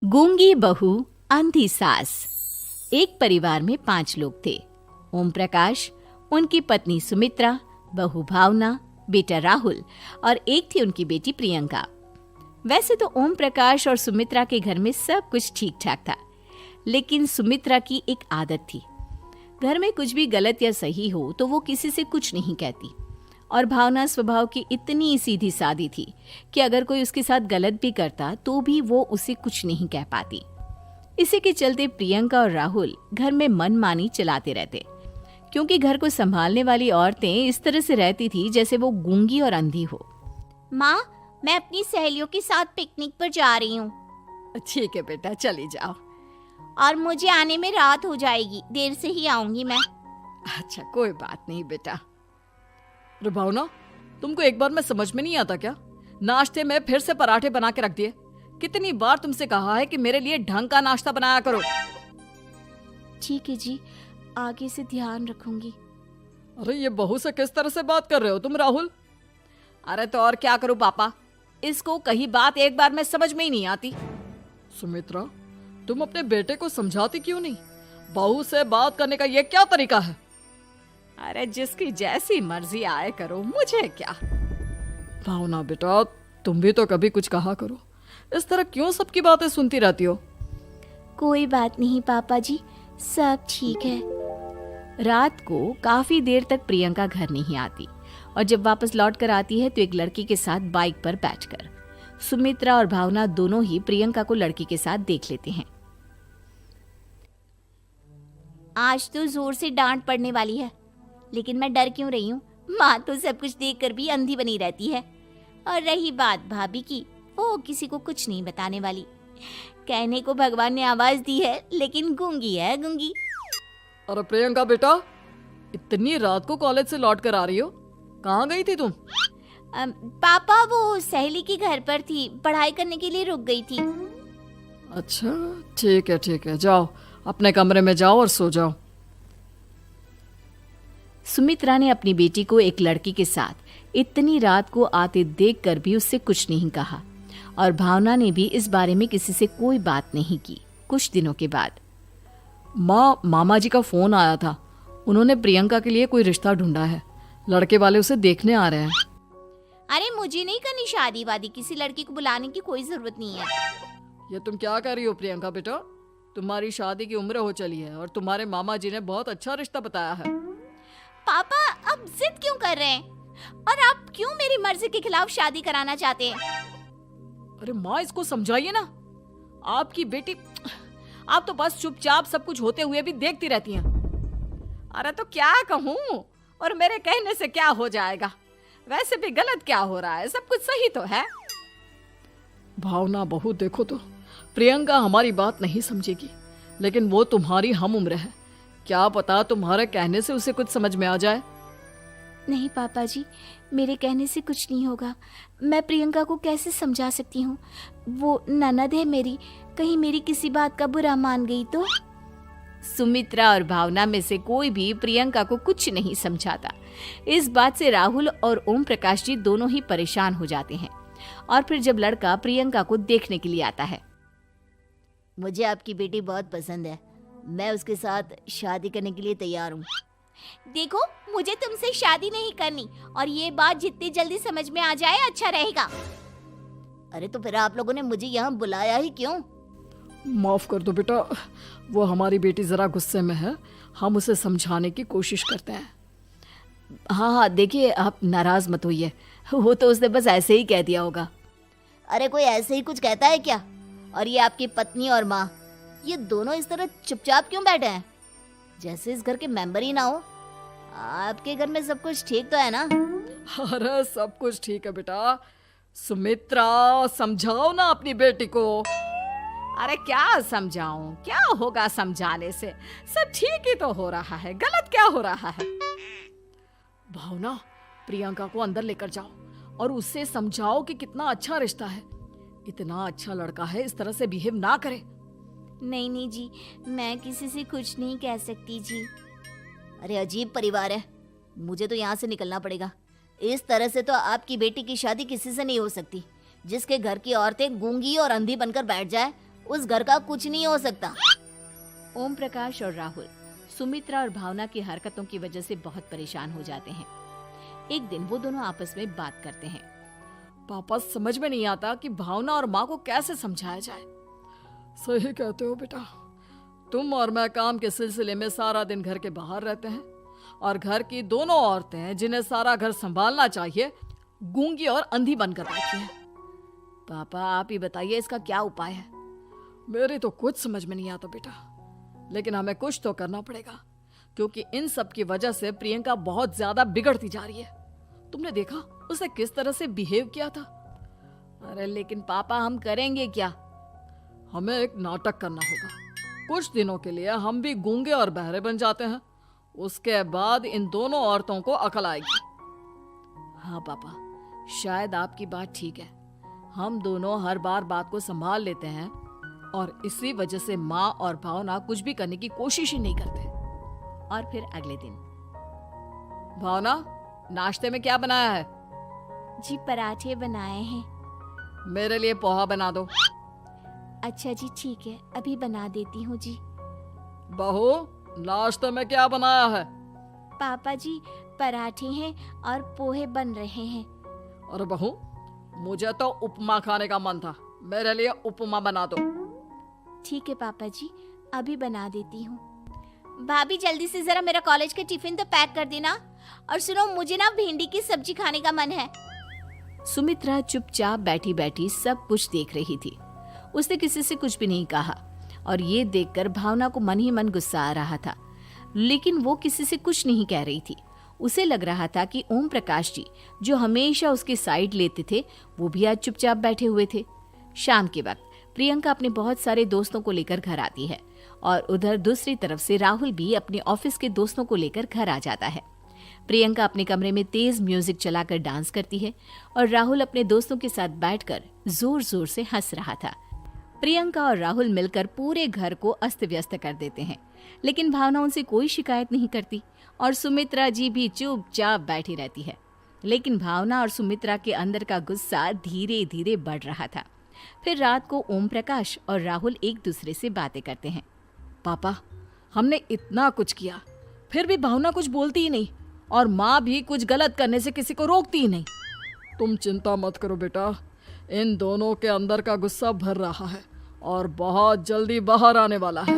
गूंगी बहू अंधी सास। एक परिवार में 5 लोग थे। ओम प्रकाश, उनकी पत्नी सुमित्रा, बहू भावना, बेटा राहुल और एक थी उनकी बेटी प्रियंका। वैसे तो ओम प्रकाश और सुमित्रा के घर में सब कुछ ठीक ठाक था, लेकिन सुमित्रा की एक आदत थी। घर में कुछ भी गलत या सही हो तो वो किसी से कुछ नहीं कहती। और भावना स्वभाव की इतनी सीधी सादी थी कि अगर कोई उसके साथ गलत भी करता तो भी वो उसे कुछ नहीं कह पाती। इसी के चलते प्रियंका और राहुल घर में मनमानी चलाते रहते, क्योंकि घर को संभालने वाली औरतें इस तरह से रहती थी जैसे वो गूंगी और अंधी हो। माँ, मैं अपनी सहेलियों के साथ पिकनिक पर जा रही हूँ। ठीक है बेटा, चली जाओ। और मुझे आने में रात हो जाएगी, देर से ही आऊंगी मैं। अच्छा, कोई बात नहीं बेटा। अरे भावना, तुमको एक बार में समझ में नहीं आता क्या? नाश्ते में फिर से पराठे बना के रख दिए। कितनी बार तुमसे कहा है कि मेरे लिए ढंग का नाश्ता बनाया करो। ठीक है जी, आगे से ध्यान रखूंगी। अरे ये बहू से किस तरह से बात कर रहे हो तुम राहुल? अरे तो और क्या करूं पापा, इसको कहीं बात एक बार में समझ में ही नहीं आती। सुमित्रा, तुम अपने बेटे को समझाती क्यों नहीं? बहू से बात करने का ये क्या तरीका है? अरे जिसकी जैसी मर्जी आए करो, मुझे क्या। भावना बेटा, तुम भी तो कभी कुछ कहा करो। इस तरह क्यों सबकी बातें सुनती रहती हो? कोई बात नहीं पापा जी, सब ठीक है। रात को काफी देर तक प्रियंका घर नहीं आती और जब वापस लौट कर आती है तो एक लड़की के साथ बाइक पर बैठकर सुमित्रा और भावना दोनों ही प्रियंका को लड़की के साथ देख लेते हैं। आज तो जोर से डांट पड़ने वाली है, लेकिन मैं डर क्यों रही हूँ? माँ तो सब कुछ देखकर भी अंधी बनी रहती है। और रही बात भाभी की, वो किसी को कुछ नहीं बताने वाली। कहने को भगवान ने आवाज दी है, लेकिन गूंगी है गूंगी। अरे प्रियंका बेटा, इतनी रात को कॉलेज से लौट कर आ रही हो? कहाँ गई थी तुम? पापा, वो सहेली के घर पर थी, पढ़ाई करने के लिए रुक गई थी। अच्छा, ठीक है, जाओ अपने कमरे में जाओ और सो जाओ। सुमित्रा ने अपनी बेटी को एक लड़की के साथ इतनी रात को आते देखकर भी उससे कुछ नहीं कहा और भावना ने भी इस बारे में किसी से कोई बात नहीं की। कुछ दिनों के बाद मामा जी का फोन आया था। उन्होंने प्रियंका के लिए कोई रिश्ता ढूंढा है। लड़के वाले उसे देखने आ रहे हैं। अरे मुझे नहीं करनी शादी वादी, किसी लड़की को बुलाने की कोई जरूरत नहीं है। ये तुम क्या कर रही हो प्रियंका बेटा? तुम्हारी शादी की उम्र हो चली है और तुम्हारे मामा जी ने बहुत अच्छा रिश्ता बताया है। पापा, अब जिद क्यों कर रहे हैं? और आप क्यों मेरी मर्जी के खिलाफ शादी कराना चाहते हैं? अरे माँ, इसको समझाइए ना। आपकी बेटी, आप तो बस चुपचाप सब कुछ होते हुए भी देखती रहती हैं। अरे तो क्या कहूँ, और मेरे कहने से क्या हो जाएगा? वैसे भी गलत क्या हो रहा है, सब कुछ सही तो है। भावना बहू, देखो तो प्रियंका हमारी बात नहीं समझेगी, लेकिन वो तुम्हारी हम उम्र है। क्या पता तुम्हारे कहने से उसे कुछ समझ में आ जाए। नहीं पापा जी, मेरे कहने से कुछ नहीं होगा। मैं प्रियंका को कैसे समझा सकती हूँ? वो ननद है मेरी, कहीं मेरी किसी बात का बुरा मान गई तो? सुमित्रा और भावना में से कोई भी प्रियंका को कुछ नहीं समझाता। इस बात से राहुल और ओम प्रकाश जी दोनों ही परेशान हो जाते हैं। और फिर जब लड़का प्रियंका को देखने के लिए आता है, मुझे आपकी बेटी बहुत पसंद है, मैं उसके साथ शादी करने के लिए तैयार हूँ। देखो, मुझे तुमसे शादी नहीं करनी, और ये बात जितनी जल्दी समझ में आ जाए अच्छा रहेगा। अरे तो फिर आप लोगों ने मुझे यहाँ बुलाया ही क्यों? माफ कर दो बेटा, वो हमारी बेटी जरा गुस्से में है, हम उसे समझाने की कोशिश करते हैं। हाँ, देखिए आप नाराज मत होइए, वो तो उसने बस ऐसे ही कह दिया होगा। अरे कोई ऐसे ही कुछ कहता है क्या? और ये आपकी पत्नी और माँ, ये दोनों इस तरह चुपचाप क्यों बैठे हैं, जैसे इस घर के मेंबर ही ना हो? आपके घर में सब कुछ ठीक तो है ना? अरे सब कुछ ठीक है बेटा। सुमित्रा, समझाओ ना अपनी बेटी को। अरे क्या समझाऊं, क्या होगा समझाने से? सब ठीक ही तो हो रहा है, गलत क्या हो रहा है? भावना, प्रियंका को अंदर लेकर जाओ और उससे समझाओ कि कितना अच्छा रिश्ता है। इतना अच्छा लड़का है, इस तरह से बिहेव ना करे। नहीं जी, मैं किसी से कुछ नहीं कह सकती जी। अरे अजीब परिवार है, मुझे तो यहाँ से निकलना पड़ेगा। इस तरह से तो आपकी बेटी की शादी किसी से नहीं हो सकती। जिसके घर की औरतें गूंगी और अंधी बनकर बैठ जाए, उस घर का कुछ नहीं हो सकता। ओम प्रकाश और राहुल सुमित्रा और भावना की हरकतों की वजह से बहुत परेशान हो जाते हैं। एक दिन वो दोनों आपस में बात करते हैं। पापा, समझ में नहीं आता कि भावना और माँ को कैसे समझाया जाए। सही कहते हो बेटा, तुम और मैं काम के सिलसिले में सारा दिन घर के बाहर रहते हैं और घर की दोनों औरतें जिन्हें सारा घर संभालना चाहिए गूंगी और अंधी बनकर बैठी हैं। पापा आप ही बताइए इसका क्या उपाय है। मेरी तो कुछ समझ में नहीं आता बेटा, लेकिन हमें कुछ तो करना पड़ेगा क्योंकि इन सब की वजह से प्रियंका बहुत ज्यादा बिगड़ती जा रही है। तुमने देखा उसने किस तरह से बिहेव किया था। अरे लेकिन पापा हम करेंगे क्या? हमें एक नाटक करना होगा। कुछ दिनों के लिए हम भी गूंगे और बहरे बन जाते हैं, उसके बाद इन दोनों औरतों को अकल आएगी। हाँ पापा, शायद आपकी बात ठीक है। हम दोनों हर बार बात को संभाल लेते हैं और इसी वजह से माँ और भावना कुछ भी करने की कोशिश ही नहीं करते। और फिर अगले दिन, भावना, नाश्ते में क्या बनाया है? जी पराठे बनाए हैं। मेरे लिए पोहा बना दो। अच्छा जी ठीक है, अभी बना देती हूँ जी। बहू, नाश्ते में क्या बनाया है? पापा जी पराठे हैं और पोहे बन रहे हैं। अरे बहू, मुझे तो उपमा खाने का मन था, मेरे लिए उपमा बना दो। ठीक है पापा जी, अभी बना देती हूँ। भाभी जल्दी से जरा मेरा कॉलेज के टिफिन तो पैक कर देना। और सुनो, मुझे ना भिंडी की सब्जी खाने का मन है। सुमित्रा चुपचाप बैठी बैठी सब कुछ देख रही थी। उसने किसी से कुछ भी नहीं कहा और ये देखकर भावना को मन ही मन गुस्सा आ रहा था, लेकिन वो किसी से कुछ नहीं कह रही थी। उसे लग रहा था कि ओम प्रकाश जी जो हमेशा उसकी साइड लेते थे वो भी आज चुपचाप बैठे हुए थे। शाम के वक्त प्रियंका अपने बहुत सारे दोस्तों को लेकर घर आती है और उधर दूसरी तरफ से राहुल भी अपने ऑफिस के दोस्तों को लेकर घर आ जाता है। प्रियंका अपने कमरे में तेज म्यूजिक चलाकर डांस करती है और राहुल अपने दोस्तों के साथ बैठकर जोर जोर से हंस रहा था। प्रियंका और राहुल मिलकर पूरे घर को अस्त व्यस्त कर देते हैं, लेकिन भावना उनसे कोई शिकायत नहीं करती और सुमित्रा जी भी चुपचाप बैठी रहती है। लेकिन भावना और सुमित्रा के अंदर का गुस्सा धीरे धीरे बढ़ रहा था। फिर रात को ओम प्रकाश और राहुल एक दूसरे से बातें करते हैं। पापा, हमने इतना कुछ किया फिर भी भावना कुछ बोलती ही नहीं और माँ भी कुछ गलत करने से किसी को रोकती ही नहीं। तुम चिंता मत करो बेटा, इन दोनों के अंदर का गुस्सा भर रहा है और बहुत जल्दी बाहर आने वाला है।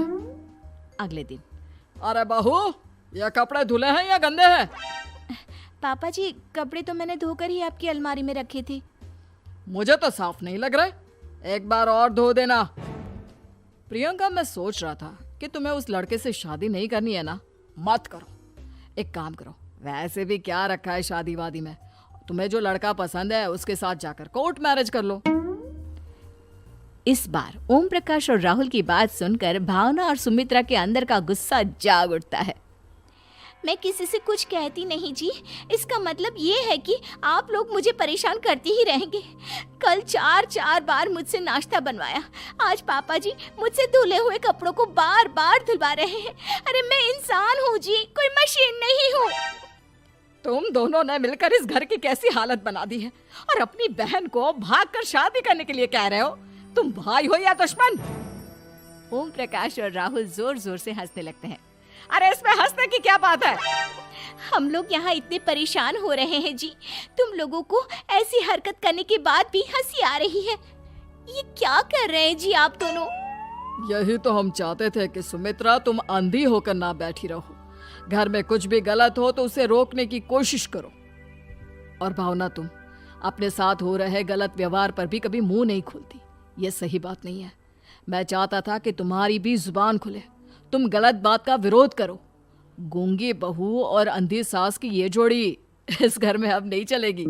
अगले दिन, अरे बहू, ये कपड़े धुले हैं या गंदे हैं? पापा जी कपड़े तो मैंने धोकर ही आपकी अलमारी में रखे थे। मुझे तो साफ नहीं लग रहे, एक बार और धो देना। प्रियंका, मैं सोच रहा था कि तुम्हें उस लड़के से शादी नहीं करनी है ना, मत करो। एक काम करो, वैसे भी क्या रखा है शादी वादी में, तुम्हें जो लड़का पसंद है उसके साथ जाकर कोर्ट मैरिज कर लो। इस बार ओम प्रकाश और राहुल की बात सुनकर भावना और सुमित्रा के अंदर का गुस्सा जाग उठता है। मैं किसी से कुछ कहती नहीं जी, इसका मतलब ये है कि आप लोग मुझे परेशान करते ही रहेंगे। कल 4 बार मुझसे नाश्ता बनवाया, आज पापा जी मुझसे धुले हुए कपड़ों को बार बार धुलवा रहे हैं। अरे मैं इंसान हूँ जी, कोई मशीन नहीं हूँ। तुम दोनों ने मिलकर इस घर की कैसी हालत बना दी है और अपनी बहन को भागकर शादी करने के लिए कह रहे हो। तुम भाई हो या दुश्मन? ओम प्रकाश और राहुल जोर जोर से हंसने लगते हैं। अरे इसमें हंसने की क्या बात है? हम लोग यहाँ इतने परेशान हो रहे हैं जी, तुम लोगों को ऐसी हरकत करने के बाद भी हंसी आ रही है। ये क्या कर रहे हैं जी आप दोनों? यही तो हम चाहते थे कि सुमित्रा तुम अंधी होकर ना बैठी रहो। घर में कुछ भी गलत हो तो उसे रोकने की कोशिश करो। और भावना, तुम अपने साथ हो रहे गलत व्यवहार पर भी कभी मुंह नहीं खोलती, ये सही बात नहीं है। मैं चाहता था कि तुम्हारी भी जुबान खुले, तुम गलत बात का विरोध करो। गूंगी बहू और अंधी सास की ये जोड़ी इस घर में अब नहीं चलेगी।